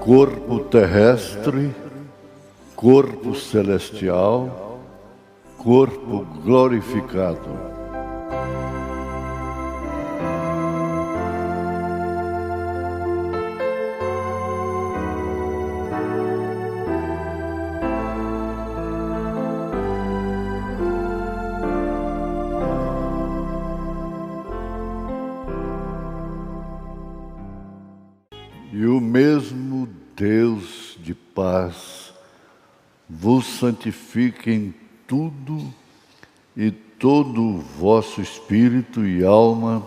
corpo terrestre, corpo celestial, corpo glorificado. E o mesmo Deus de paz vos santifique em tudo, e todo o vosso espírito e alma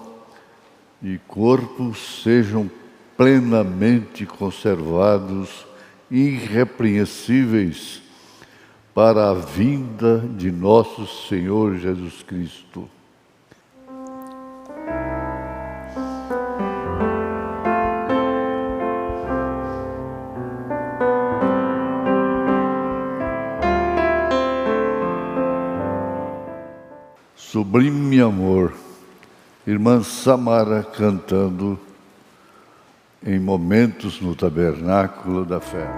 e corpo sejam plenamente conservados, irrepreensíveis, para a vinda de nosso Senhor Jesus Cristo. Sublime amor, irmã Samara cantando em Momentos no Tabernáculo da Fé.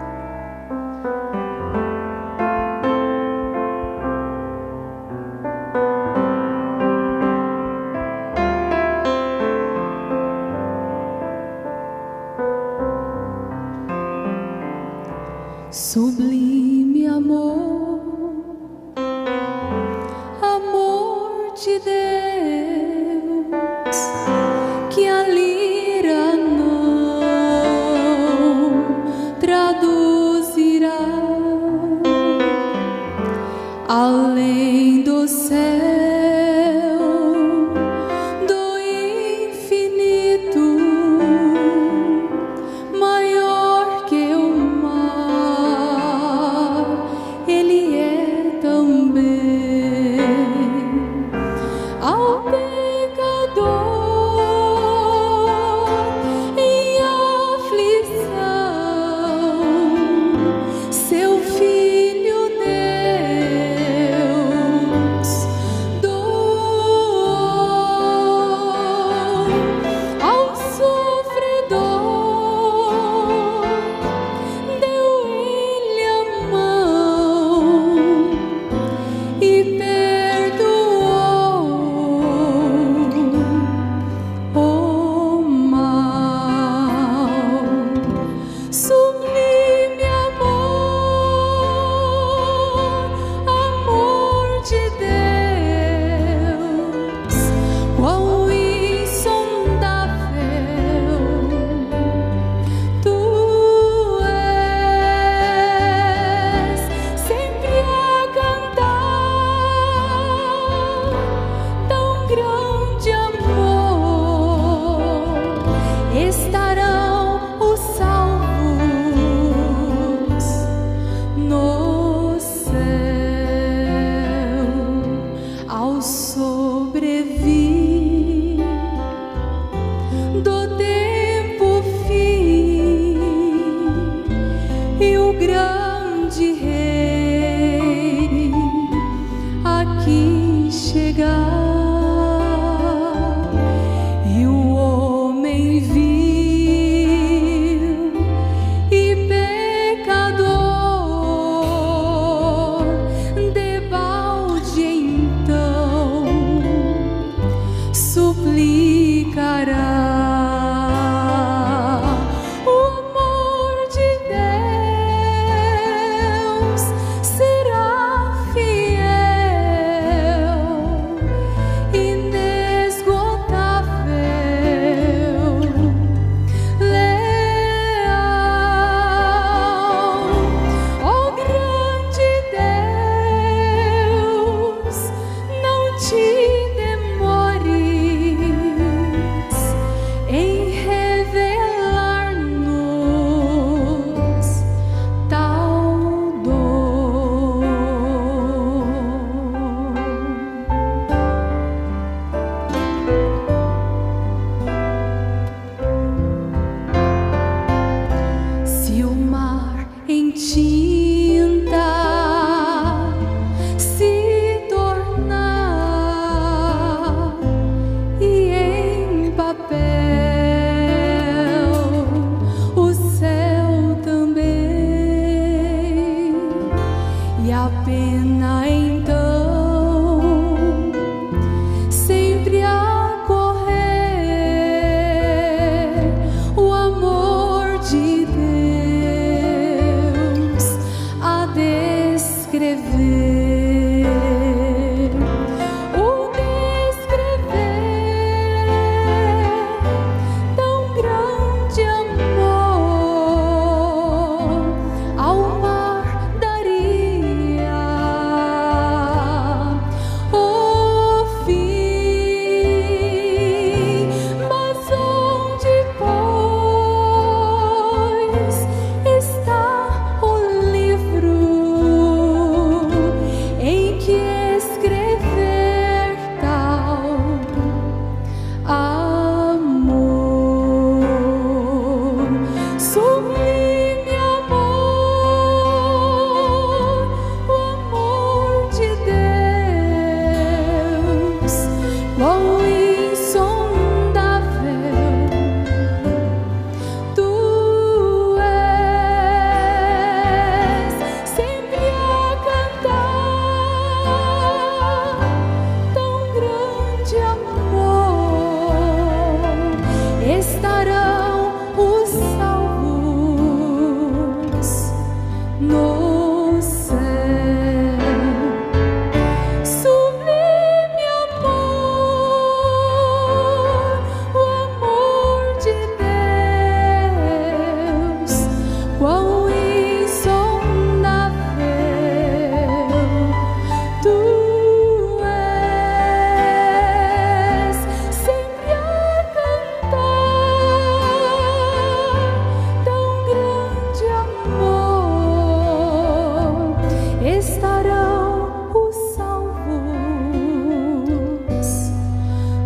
Sublime amor, amor de Deus, que a lira não traduzirá, além do céu, do infinito, maior que o mar, Ele é também. Ao pecador em aflição, seu Filho Deus doou. Ao sofredor deu Ele a mão e perdoou o mal. Sublime amor, amor de Deus, quão insondável tu és, sempre a cantar tão grande amor. Estarão os salvos no céu, ao sobrevir do tempo fim, e o grande Rei aqui chegar. E o homem vil e pecador, debalde então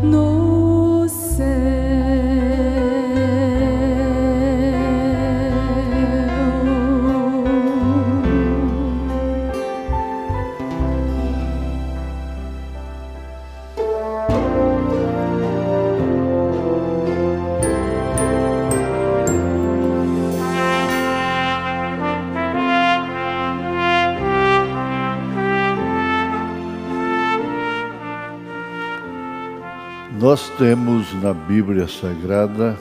no céu. Nós temos na Bíblia Sagrada,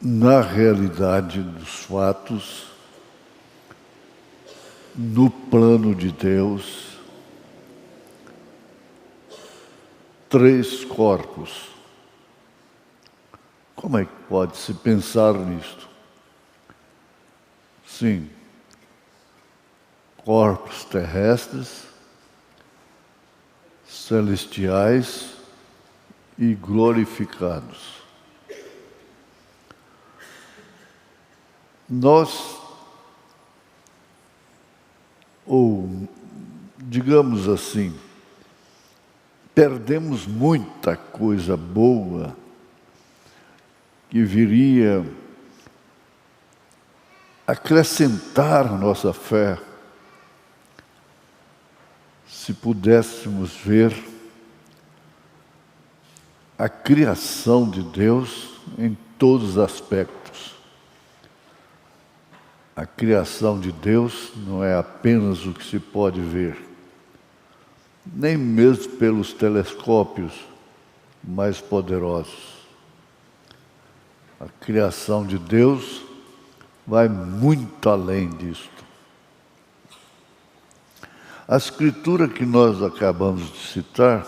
na realidade dos fatos, no plano de Deus, 3 corpos. Como é que pode-se pensar nisto? Sim, corpos terrestres, celestiais e glorificados. Nós, ou digamos assim, perdemos muita coisa boa que viria acrescentar a nossa fé, se pudéssemos ver a criação de Deus em todos os aspectos. A criação de Deus não é apenas o que se pode ver, nem mesmo pelos telescópios mais poderosos. A criação de Deus vai muito além disto. A escritura que nós acabamos de citar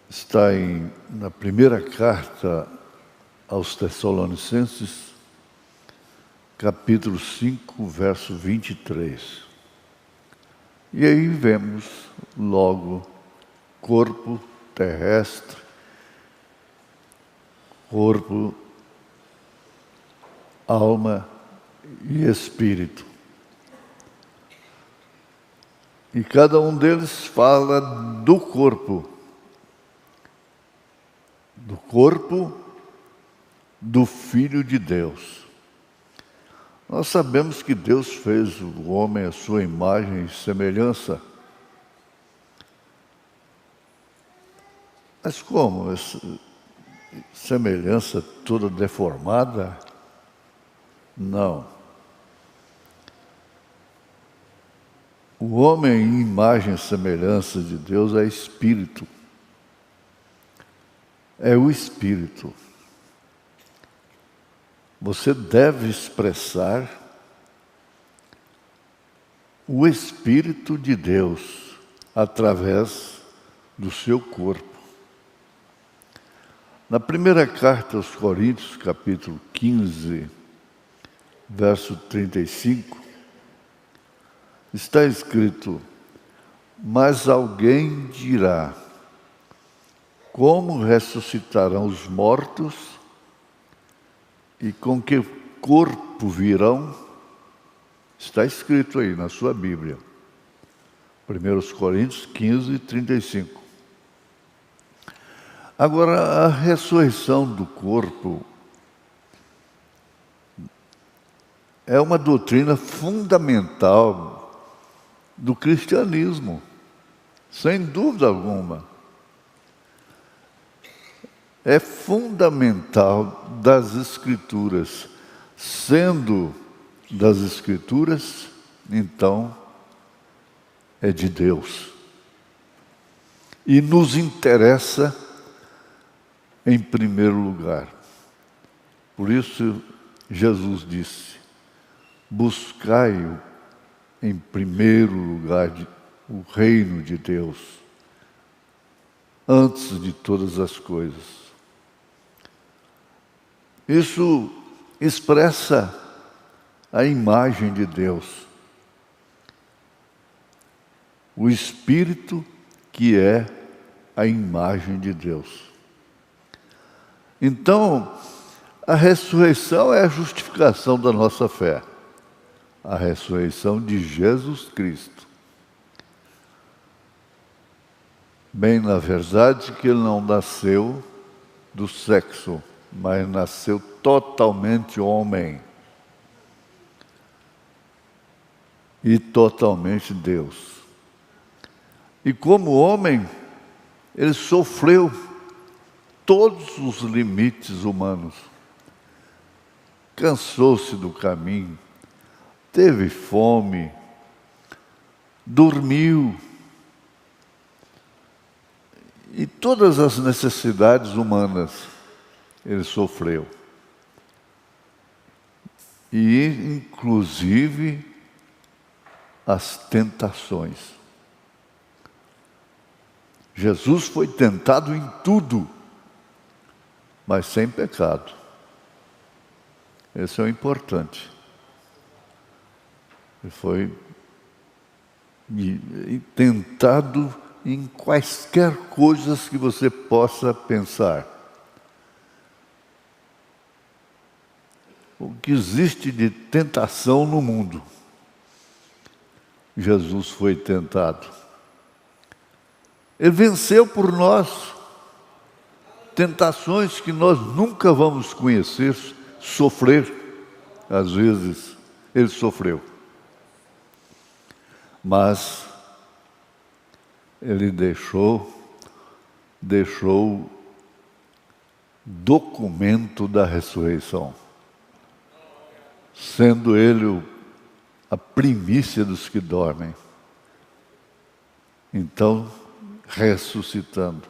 está na primeira carta aos Tessalonicenses, capítulo 5, verso 23. E aí vemos logo corpo terrestre, corpo, alma e espírito. E cada um deles fala do corpo do Filho de Deus. Nós sabemos que Deus fez o homem à sua imagem e semelhança. Mas como? Essa semelhança toda deformada? Não. O homem, em imagem e semelhança de Deus, é espírito. É o espírito. Você deve expressar o Espírito de Deus através do seu corpo. Na primeira carta aos Coríntios, capítulo 15, verso 35, está escrito: mas alguém dirá, como ressuscitarão os mortos e com que corpo virão? Está escrito aí na sua Bíblia. 1 Coríntios 15, 35. Agora, a ressurreição do corpo é uma doutrina fundamental do cristianismo, sem dúvida alguma. É fundamental das Escrituras. Sendo das Escrituras, então, é de Deus. E nos interessa em primeiro lugar. Por isso, Jesus disse: buscai em primeiro lugar o reino de Deus, antes de todas as coisas. Isso expressa a imagem de Deus, o Espírito que é a imagem de Deus. Então, a ressurreição é a justificação da nossa fé. A ressurreição de Jesus Cristo. Bem, na verdade, que ele não nasceu do sexo, mas nasceu totalmente homem e totalmente Deus. E como homem, ele sofreu todos os limites humanos. Cansou-se do caminho, teve fome, dormiu. E todas as necessidades humanas ele sofreu. E, inclusive, as tentações. Jesus foi tentado em tudo, mas sem pecado. Esse é o importante. Ele foi tentado em quaisquer coisas que você possa pensar. O que existe de tentação no mundo, Jesus foi tentado. Ele venceu por nós tentações que nós nunca vamos conhecer, sofrer. Às vezes, ele sofreu. Mas ele deixou documento da ressurreição, sendo ele a primícia dos que dormem. Então, ressuscitando.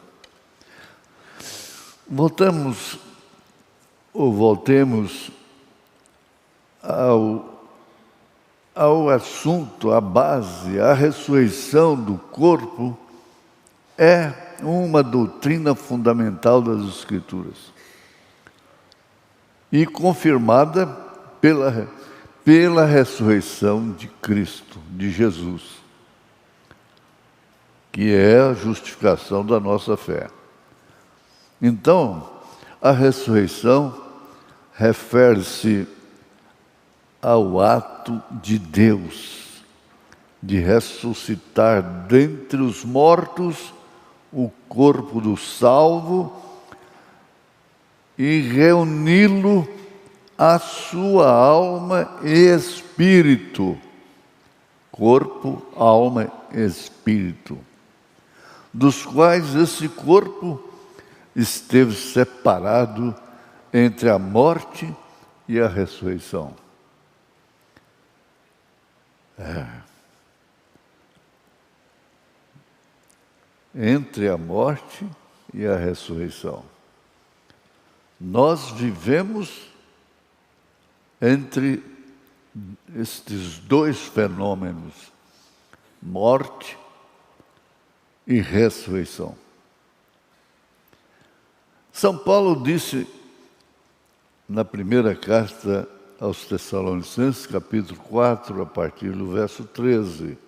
Voltemos ao assunto, à base. A ressurreição do corpo é uma doutrina fundamental das Escrituras e confirmada pela ressurreição de Cristo, de Jesus, que é a justificação da nossa fé. Então, a ressurreição refere-se ao ato de Deus de ressuscitar dentre os mortos o corpo do salvo e reuni-lo à sua alma e espírito. Corpo, alma e espírito, dos quais esse corpo esteve separado entre a morte e a ressurreição. Entre a morte e a ressurreição. Nós vivemos entre estes dois fenômenos, morte e ressurreição. São Paulo disse na primeira carta aos Tessalonicenses, capítulo 4, a partir do verso 13,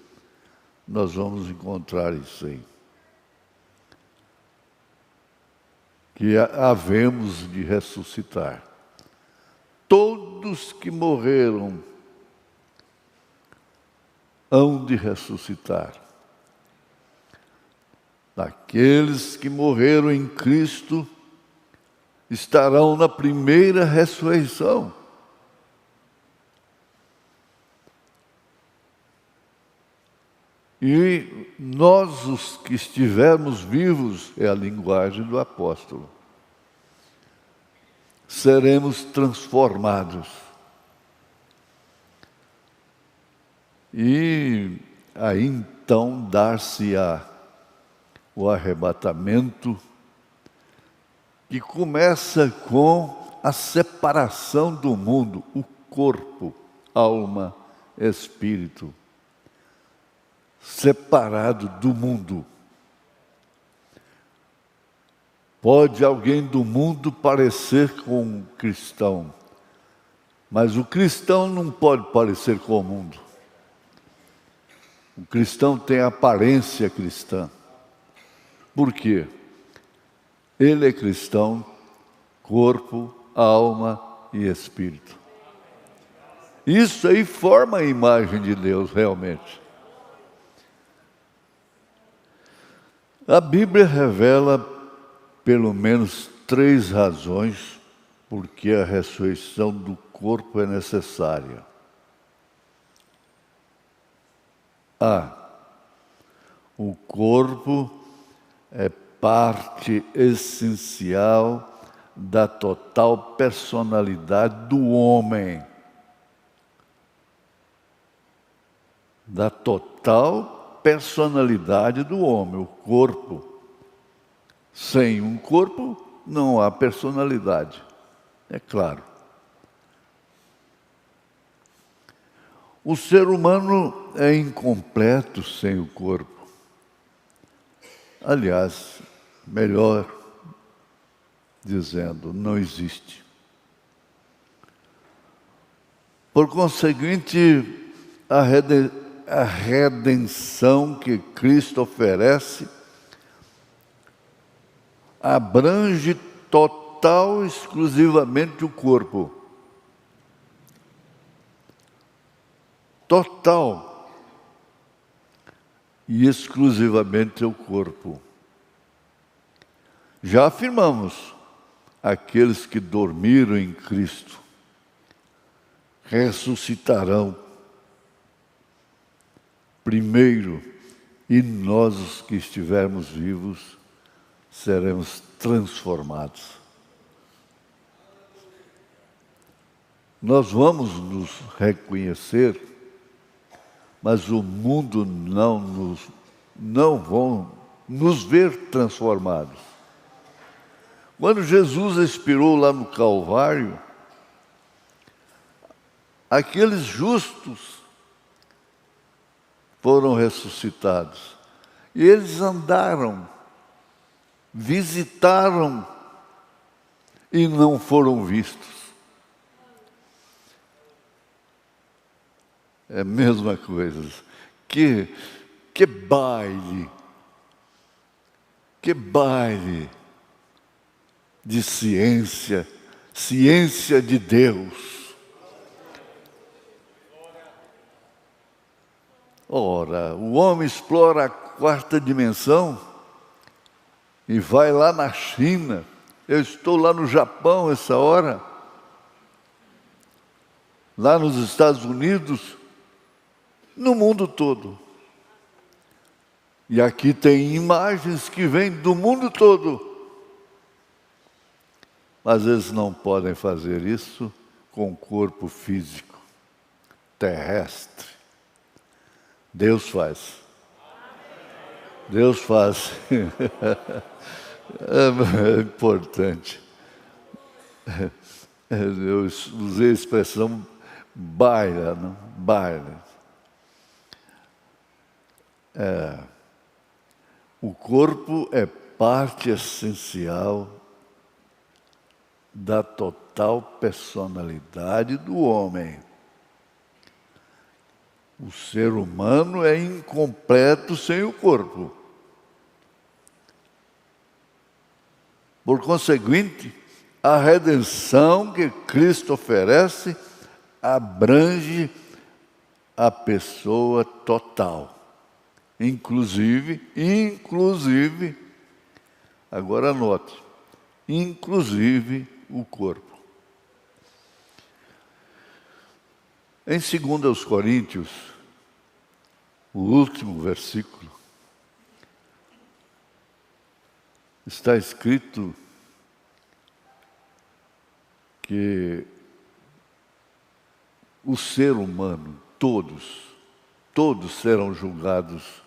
nós vamos encontrar isso aí. Que havemos de ressuscitar. Todos que morreram hão de ressuscitar. Aqueles que morreram em Cristo estarão na primeira ressurreição. E nós, os que estivermos vivos, é a linguagem do apóstolo, seremos transformados. E aí então dar-se-á o arrebatamento, que começa com a separação do mundo, o corpo, alma, espírito, separado do mundo. Pode alguém do mundo parecer com um cristão, mas o cristão não pode parecer com o mundo. O cristão tem aparência cristã. Por quê? Ele é cristão, corpo, alma e espírito. Isso aí forma a imagem de Deus realmente. A Bíblia revela pelo menos 3 razões por que a ressurreição do corpo é necessária. A. O corpo é parte essencial da total personalidade do homem. Da total personalidade do homem, o corpo. Sem um corpo, não há personalidade, é claro. O ser humano é incompleto sem o corpo. Aliás, melhor dizendo, não existe. Por conseguinte, a redenção que Cristo oferece abrange total, exclusivamente o corpo. Total e exclusivamente o corpo. Já afirmamos, aqueles que dormiram em Cristo ressuscitarão primeiro, e nós, os que estivermos vivos, seremos transformados. Nós vamos nos reconhecer, mas o mundo não vão nos ver transformados. Quando Jesus expirou lá no Calvário, aqueles justos foram ressuscitados. E eles andaram, visitaram e não foram vistos. É a mesma coisa. Que baile! Que baile de ciência de Deus. Ora, o homem explora a 4ª dimensão e vai lá na China. Eu estou lá no Japão essa hora, lá nos Estados Unidos, no mundo todo. E aqui tem imagens que vêm do mundo todo. Mas eles não podem fazer isso com o corpo físico, terrestre. Deus faz. Deus faz. É importante. Eu usei a expressão baila, não? Baila. O corpo é parte essencial da total personalidade do homem. O ser humano é incompleto sem o corpo. Por conseguinte, a redenção que Cristo oferece abrange a pessoa total. Inclusive, agora anote, inclusive o corpo. Em 2 Coríntios, o último versículo, está escrito que o ser humano, todos serão julgados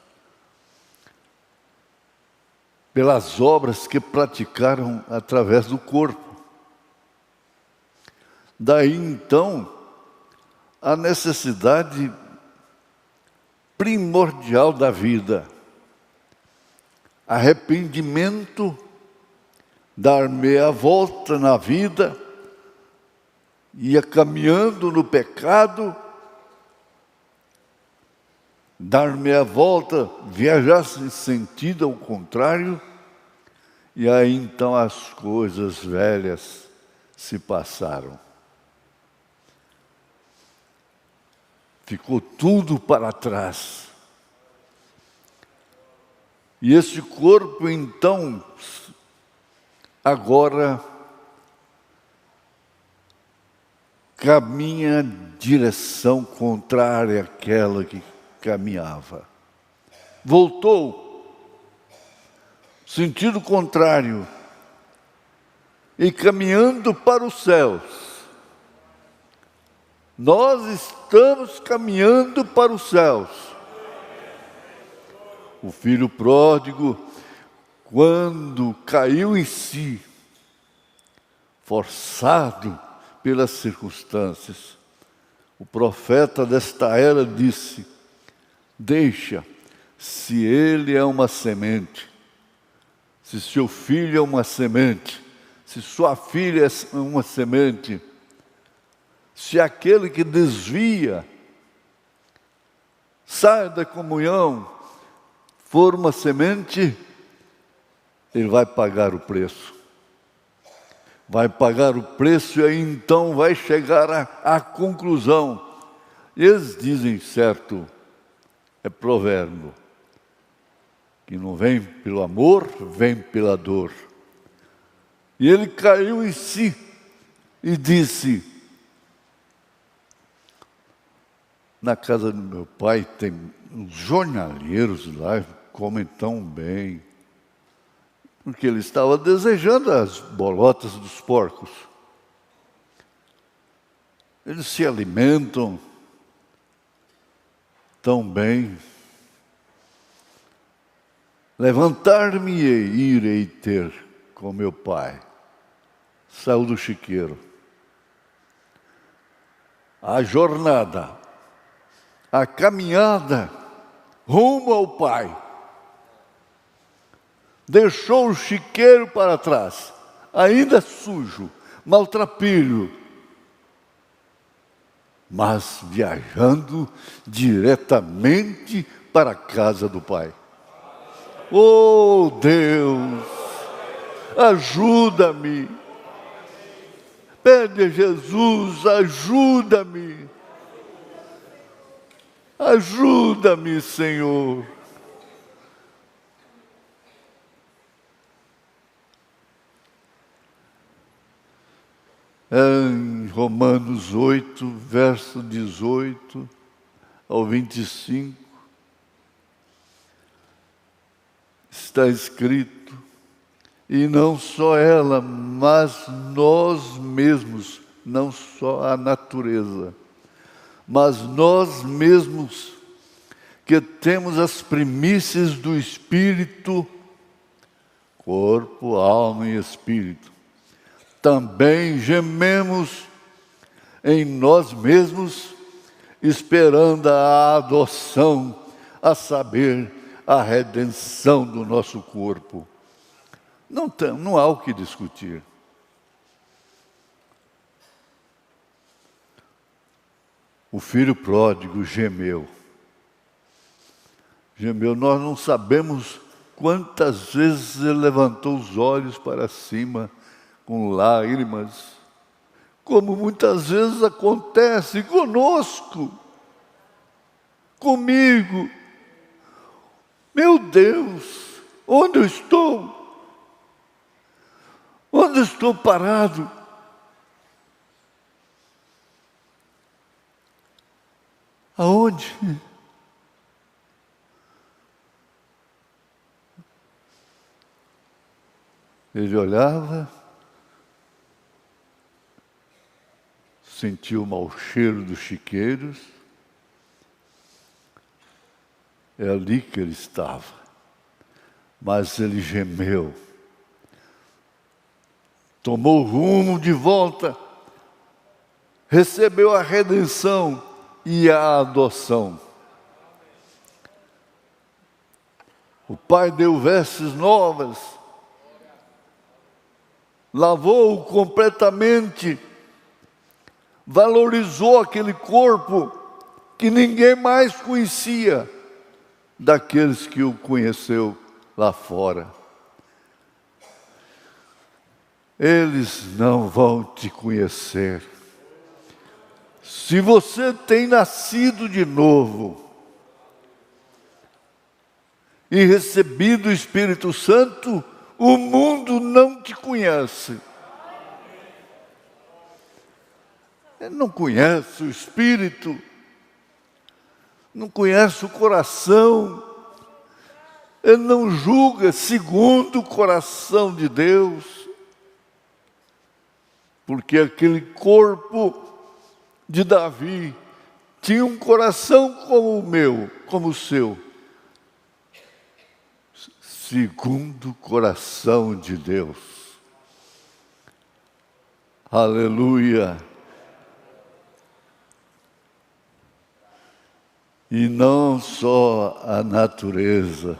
pelas obras que praticaram através do corpo. Daí, então, a necessidade primordial da vida, arrependimento, dar meia volta na vida, ia caminhando no pecado, dar meia volta, viajar em sentido ao contrário, e aí então as coisas velhas se passaram. Ficou tudo para trás. E esse corpo, então, agora caminha em direção contrária àquela que caminhava. Voltou, sentido contrário, e caminhando para os céus. Nós estamos caminhando para os céus. O filho pródigo, quando caiu em si, forçado pelas circunstâncias, o profeta desta era disse: deixa, se ele é uma semente, se seu filho é uma semente, se sua filha é uma semente, se aquele que desvia, sai da comunhão, for uma semente, ele vai pagar o preço. Vai pagar o preço e aí então vai chegar à conclusão. Eles dizem, certo, é provérbio, que não vem pelo amor, vem pela dor. E ele caiu em si e disse: na casa do meu pai tem uns jornaleiros lá, comem tão bem. Porque ele estava desejando as bolotas dos porcos. Eles se alimentam tão bem. Levantar-me-ei e irei ter com meu pai. Saiu do chiqueiro. A jornada, a caminhada rumo ao pai. Deixou o chiqueiro para trás, ainda sujo, maltrapilho, mas viajando diretamente para a casa do Pai. Oh Deus, ajuda-me. Pede a Jesus, ajuda-me. Ajuda-me, Senhor. Em Romanos 8, verso 18 ao 25, está escrito: e não só ela, mas nós mesmos, não só a natureza, mas nós mesmos, que temos as primícias do Espírito, corpo, alma e espírito, também gememos em nós mesmos, esperando a adoção, a saber, a redenção do nosso corpo. Não há o que discutir. O filho pródigo gemeu. Gemeu, nós não sabemos quantas vezes ele levantou os olhos para cima, com lágrimas, como muitas vezes acontece conosco, comigo. Meu Deus, onde eu estou? Onde estou parado? Aonde? Ele olhava, sentiu o mau cheiro dos chiqueiros. É ali que ele estava. Mas ele gemeu. Tomou rumo de volta. Recebeu a redenção e a adoção. O pai deu vestes novas. Lavou-o completamente. Valorizou aquele corpo que ninguém mais conhecia daqueles que o conheceu lá fora. Eles não vão te conhecer. Se você tem nascido de novo, e recebido o Espírito Santo, o mundo não te conhece. Ele não conhece o Espírito, não conhece o coração, ele não julga segundo o coração de Deus, porque aquele corpo de Davi tinha um coração como o meu, como o seu, segundo o coração de Deus. Aleluia! E não só a natureza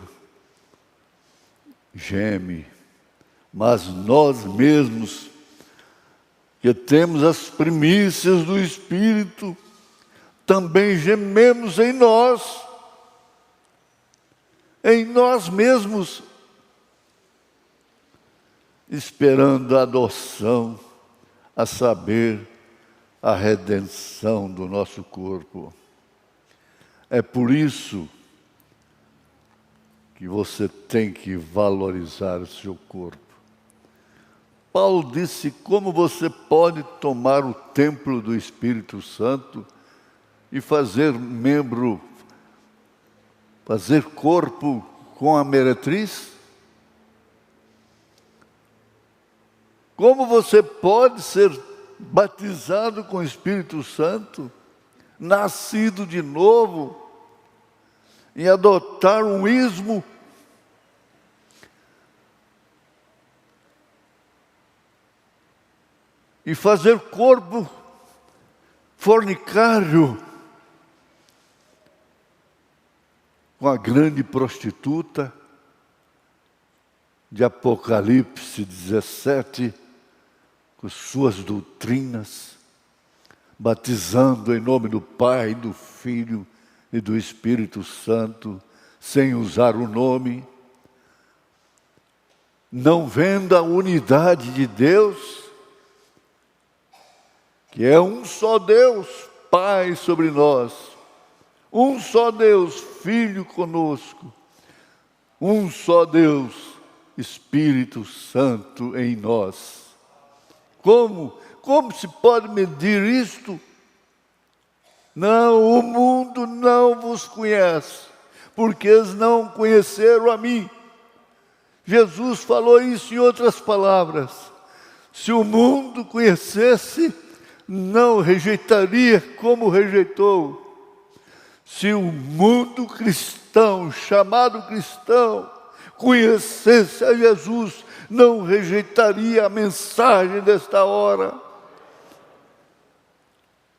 geme, mas nós mesmos, que temos as primícias do Espírito, também gememos em nós mesmos, esperando a adoção, a saber, a redenção do nosso corpo. É por isso que você tem que valorizar o seu corpo. Paulo disse como você pode tomar o templo do Espírito Santo e fazer corpo com a meretriz? Como você pode ser batizado com o Espírito Santo, nascido de novo, e adotar um ismo? E fazer corpo fornicário com a grande prostituta de Apocalipse 17, com suas doutrinas, batizando em nome do Pai, do Filho e do Espírito Santo, sem usar o nome, não vendo a unidade de Deus, que é um só Deus, Pai sobre nós, um só Deus, Filho conosco, um só Deus, Espírito Santo em nós. Como se pode medir isto? Não, o mundo não vos conhece, porque eles não conheceram a mim. Jesus falou isso em outras palavras. Se o mundo conhecesse, não rejeitaria como rejeitou. Se o mundo cristão, chamado cristão, conhecesse a Jesus, não rejeitaria a mensagem desta hora,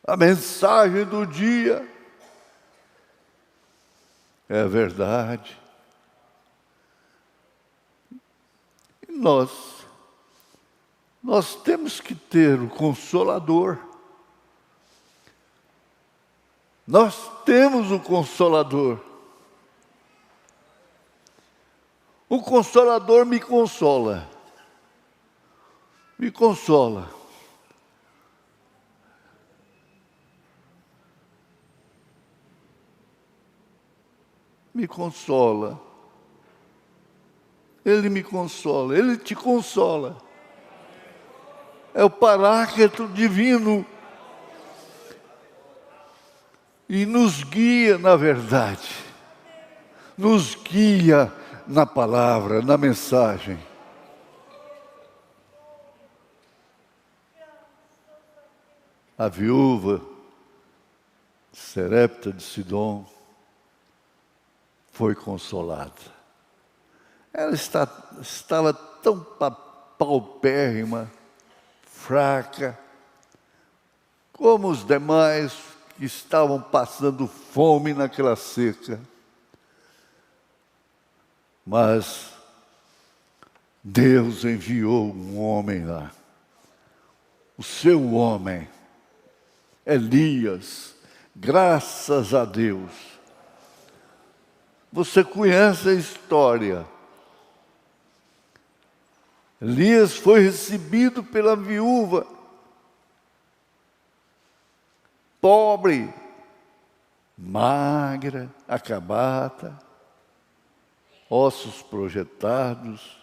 a mensagem do dia. É verdade. E nós temos que ter o Consolador. Nós temos o Consolador. O Consolador me consola. Me consola. Me consola. Ele me consola. Ele te consola. É o Paráclito divino. E nos guia na verdade. Nos guia na palavra, na mensagem. A viúva Serepta de Sidom foi consolada. Ela estava tão paupérrima, fraca, como os demais que estavam passando fome naquela seca. Mas Deus enviou um homem lá, o seu homem, Elias, graças a Deus. Você conhece a história. Elias foi recebido pela viúva, pobre, magra, acabada. ossos projetados,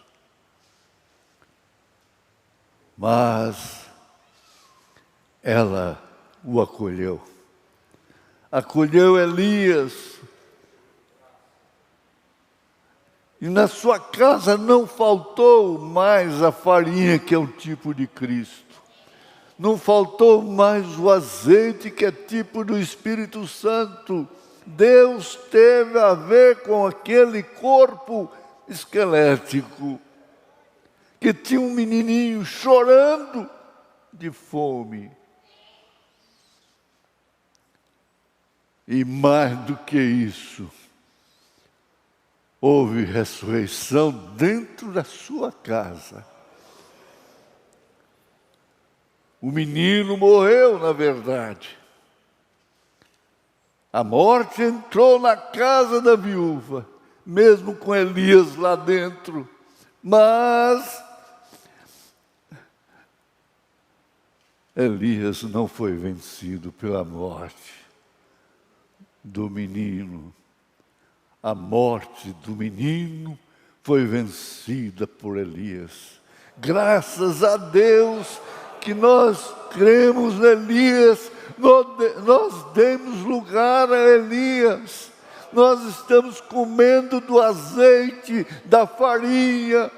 mas ela o acolheu. Acolheu Elias. E na sua casa não faltou mais a farinha, que é o tipo de Cristo. Não faltou mais o azeite, que é tipo do Espírito Santo. Deus teve a ver com aquele corpo esquelético, que tinha um menininho chorando de fome. E mais do que isso, houve ressurreição dentro da sua casa. O menino morreu, na verdade. A morte entrou na casa da viúva, mesmo com Elias lá dentro. Mas Elias não foi vencido pela morte do menino. A morte do menino foi vencida por Elias. Graças a Deus que nós cremos em Elias, nós demos lugar a Elias. Nós estamos comendo do azeite, da farinha.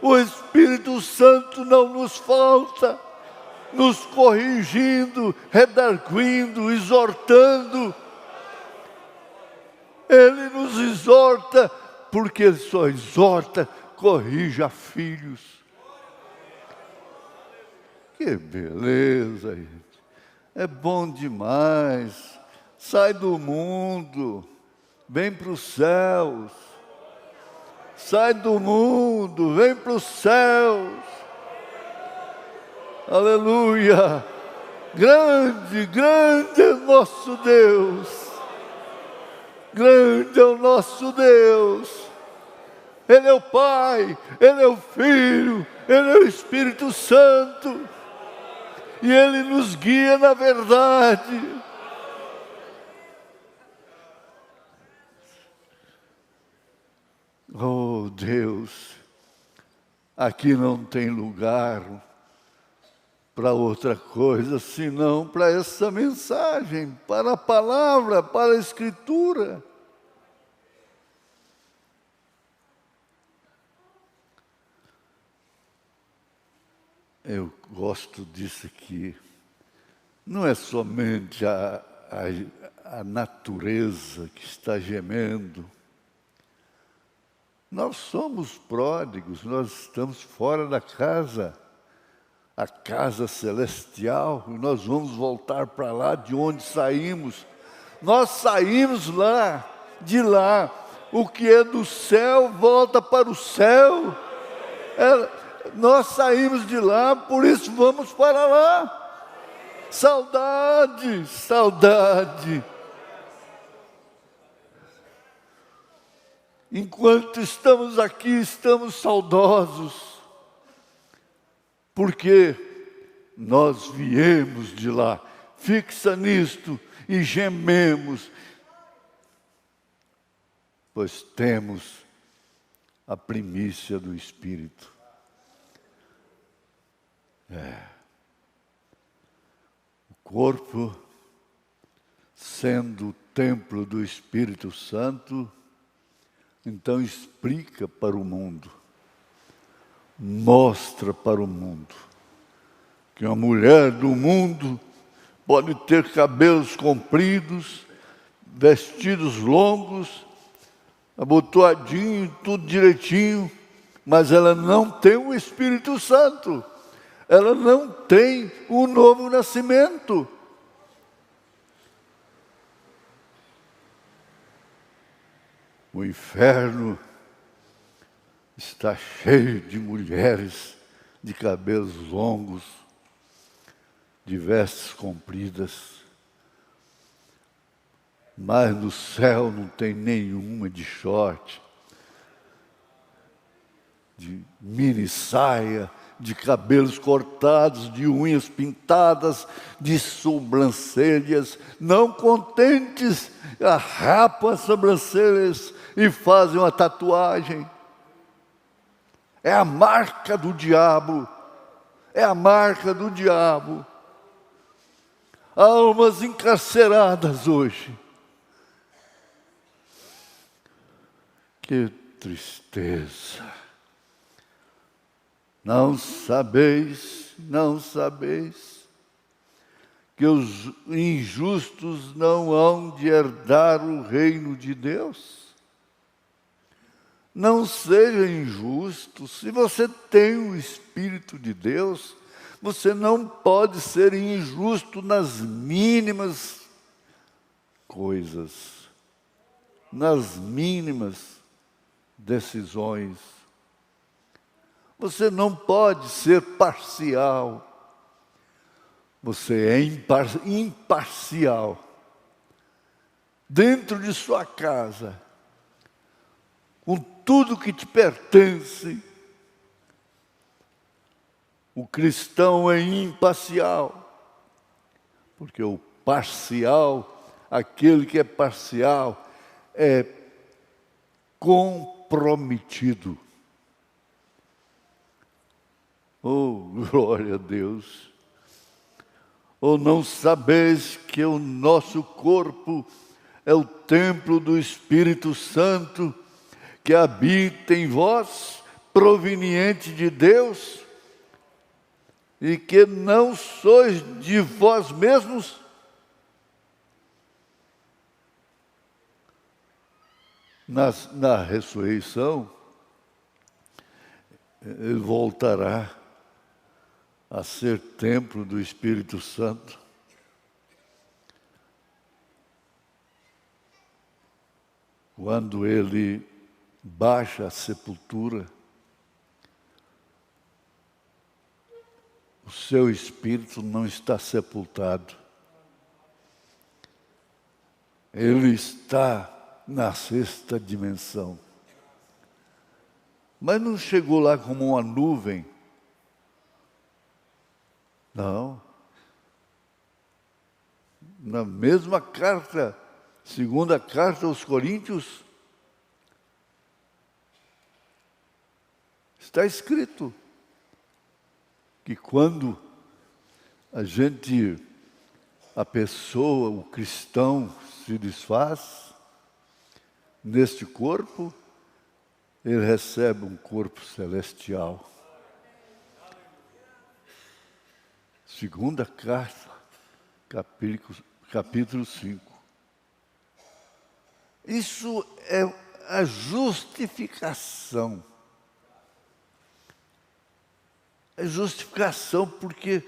O Espírito Santo não nos falta, nos corrigindo, redarguindo, exortando. Ele nos exorta, porque Ele só exorta, corrige a filhos. Que beleza, gente. É bom demais. Sai do mundo, vem para os céus. Sai do mundo, vem para os céus. Aleluia. Grande, grande é o nosso Deus. Grande é o nosso Deus. Ele é o Pai, Ele é o Filho, Ele é o Espírito Santo. E Ele nos guia na verdade. Oh Deus, aqui não tem lugar para outra coisa, senão para essa mensagem, para a palavra, para a Escritura. Eu gosto disso aqui. Não é somente a natureza que está gemendo. Nós somos pródigos, nós estamos fora da casa, a casa celestial, e nós vamos voltar para lá de onde saímos. Nós saímos lá, de lá. O que é do céu volta para o céu. Nós saímos de lá, por isso vamos para lá. Saudade, saudade. Enquanto estamos aqui, estamos saudosos, porque nós viemos de lá. Fixa nisto e gememos, pois temos a primícia do Espírito. O corpo, sendo o templo do Espírito Santo, então explica para o mundo, mostra para o mundo, que uma mulher do mundo pode ter cabelos compridos, vestidos longos, abotoadinho, tudo direitinho, mas ela não tem o Espírito Santo, ela não tem o novo nascimento. O inferno está cheio de mulheres de cabelos longos, de vestes compridas, mas no céu não tem nenhuma de short, de mini saia, de cabelos cortados, de unhas pintadas, de sobrancelhas. Não contentes, rapam as sobrancelhas e fazem uma tatuagem. É a marca do diabo. É a marca do diabo. Almas encarceradas hoje. Que tristeza. Não sabeis que os injustos não hão de herdar o reino de Deus? Não seja injusto. Se você tem o Espírito de Deus, você não pode ser injusto nas mínimas coisas, nas mínimas decisões. Você não pode ser parcial. Você é imparcial. Dentro de sua casa, com tudo que te pertence, o cristão é imparcial. Porque o parcial, aquele que é parcial, é comprometido. Oh, glória a Deus! Ou não sabeis que o nosso corpo é o templo do Espírito Santo que habita em vós, proveniente de Deus, e que não sois de vós mesmos? Na ressurreição, ele voltará a ser templo do Espírito Santo. Quando ele baixa a sepultura, o seu espírito não está sepultado. Ele está na sexta dimensão. Mas não chegou lá como uma nuvem. Não. Na mesma carta, segunda carta aos Coríntios, está escrito que quando a pessoa, o cristão, se desfaz neste corpo, ele recebe um corpo celestial. Segunda carta, capítulo 5. Isso é a justificação. É justificação por que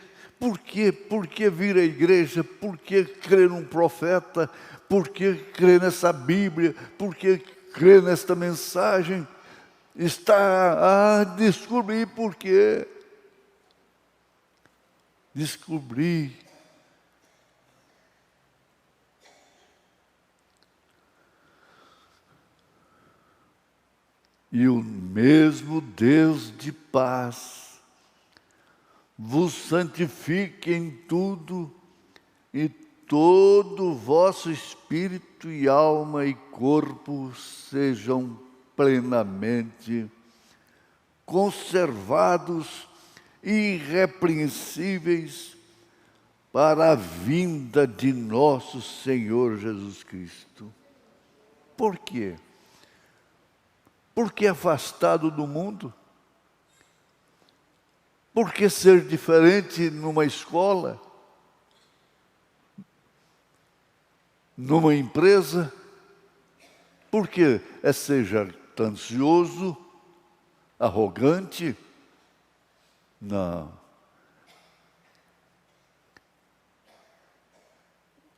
vir à igreja, por que crer num profeta, por que crer nessa Bíblia, por que crer nesta mensagem. Está a descobrir por quê. Descobrir. E o mesmo Deus de paz vos santifique em tudo, e todo o vosso espírito e alma e corpo sejam plenamente conservados irrepreensíveis para a vinda de nosso Senhor Jesus Cristo. Por quê? Porque afastado do mundo? Por que ser diferente numa escola? Numa empresa? Por que é ser jactancioso, arrogante? Não.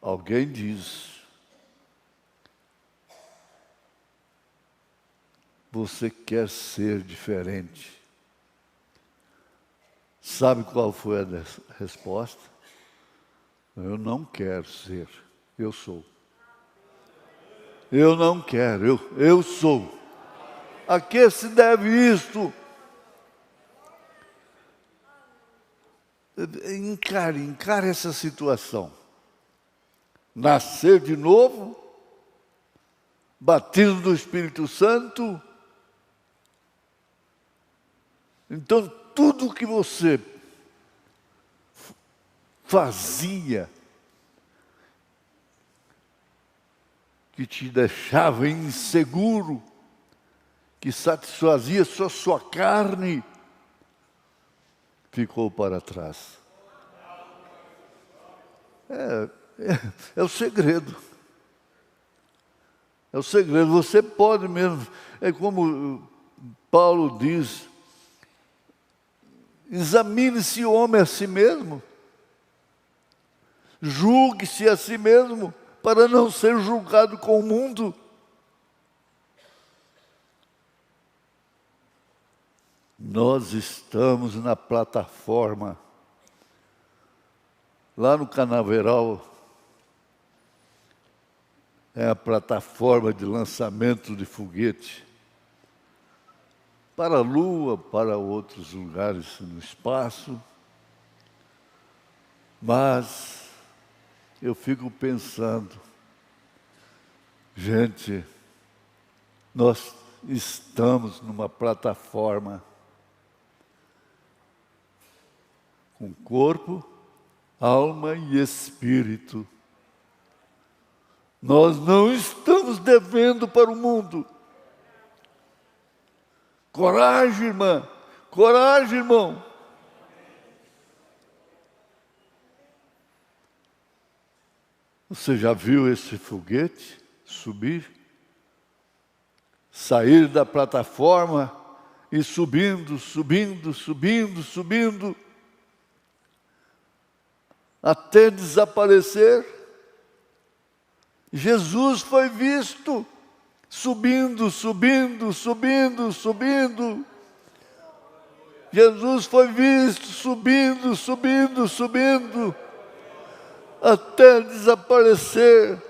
Alguém diz: você quer ser diferente. Sabe qual foi a resposta? Eu não quero ser, eu sou. Eu não quero, eu sou. A que se deve isto? Encare essa situação. Nascer de novo, batismo do Espírito Santo. Então, tudo que você fazia, que te deixava inseguro, que satisfazia só sua carne, ficou para trás. É o segredo. É o segredo. Você pode mesmo, é como Paulo diz, examine-se o homem a si mesmo, julgue-se a si mesmo, para não ser julgado com o mundo. Nós estamos na plataforma, lá no Canaveral, é a plataforma de lançamento de foguete para a Lua, para outros lugares no espaço. Mas eu fico pensando, gente, nós estamos numa plataforma com corpo, alma e espírito. Nós não estamos devendo para o mundo. Coragem, irmã. Coragem, irmão. Você já viu esse foguete subir? Sair da plataforma e subindo, subindo, subindo, subindo, até desaparecer? Jesus foi visto subindo, subindo, subindo, subindo. Jesus foi visto subindo, subindo, subindo, até desaparecer.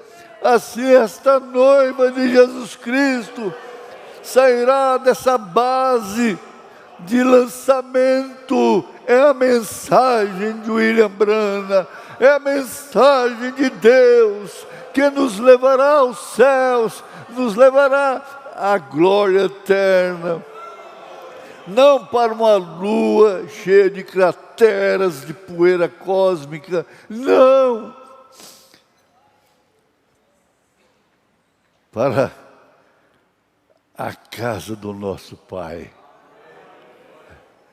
Assim esta noiva de Jesus Cristo sairá dessa base de lançamento. É a mensagem de William Branham, é a mensagem de Deus que nos levará aos céus, nos levará à glória eterna. Não para uma lua cheia de crateras de poeira cósmica, não. Para a casa do nosso Pai.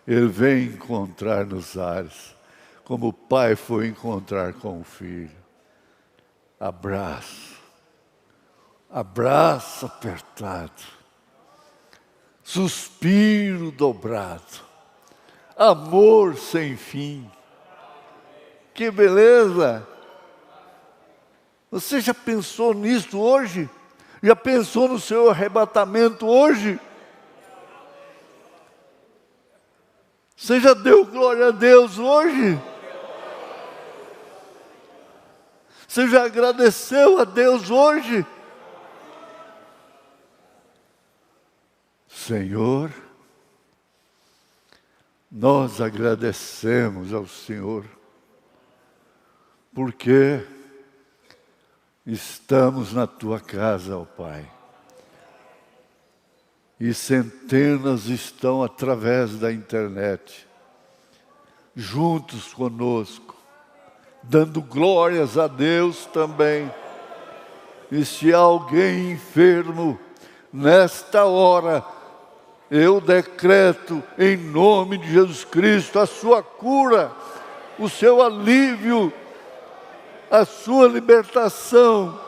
Ele vem encontrar nos ares, como o pai foi encontrar com o filho. Abraço, abraço apertado, suspiro dobrado, amor sem fim. Que beleza! Você já pensou nisso hoje? Já pensou no seu arrebatamento hoje? Você já deu glória a Deus hoje? Você já agradeceu a Deus hoje? Senhor, nós agradecemos ao Senhor, porque estamos na Tua casa, ó Pai. E centenas estão através da internet, juntos conosco, dando glórias a Deus também. E se há alguém enfermo, nesta hora, eu decreto em nome de Jesus Cristo a sua cura, o seu alívio, a sua libertação.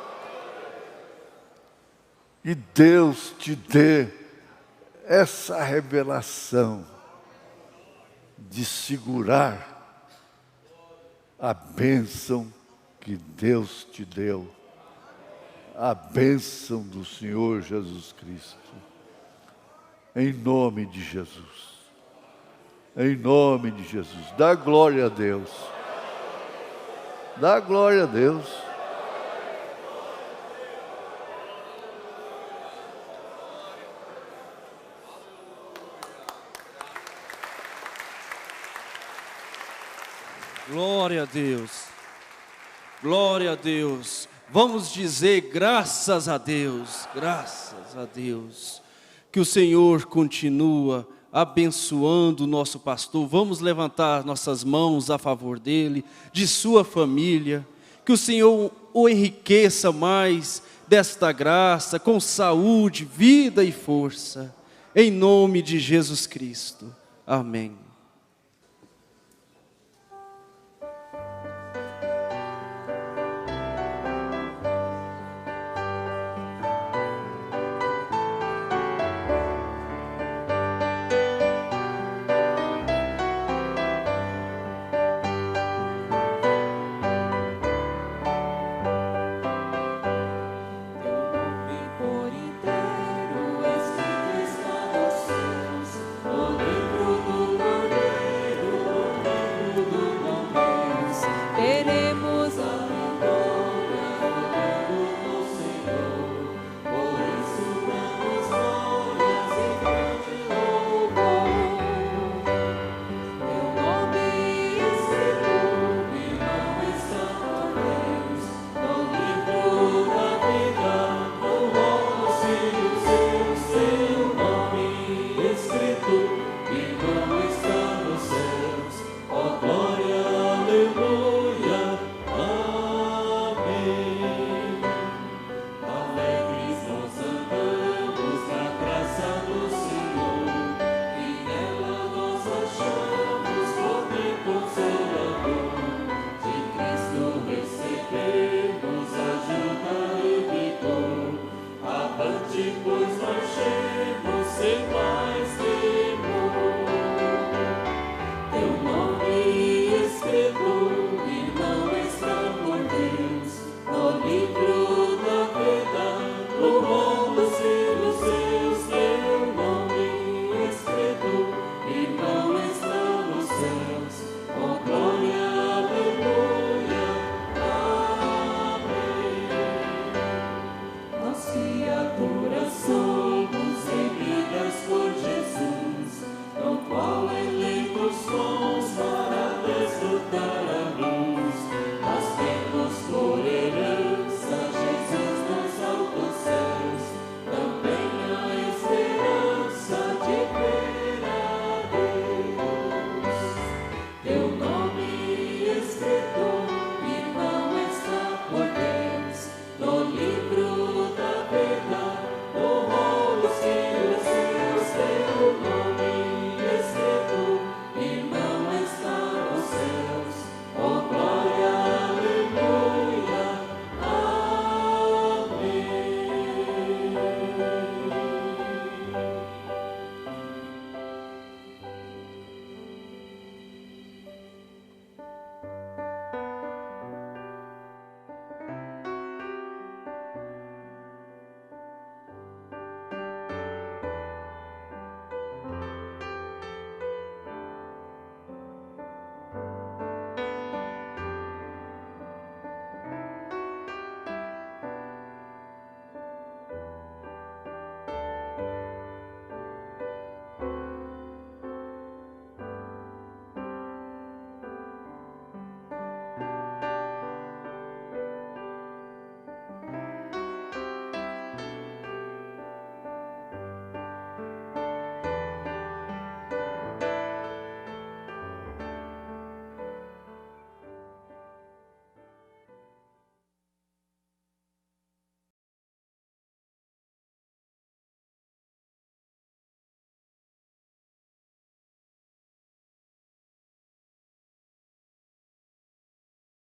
E Deus te dê essa revelação de segurar a bênção que Deus te deu, a bênção do Senhor Jesus Cristo. Em nome de Jesus. Em nome de Jesus. Dá glória a Deus. Dá glória a Deus. Glória a Deus. Glória a Deus. Vamos dizer graças a Deus, que o Senhor continua abençoando o nosso pastor. Vamos levantar nossas mãos a favor dele, de sua família, que o Senhor o enriqueça mais desta graça, com saúde, vida e força, em nome de Jesus Cristo. Amém.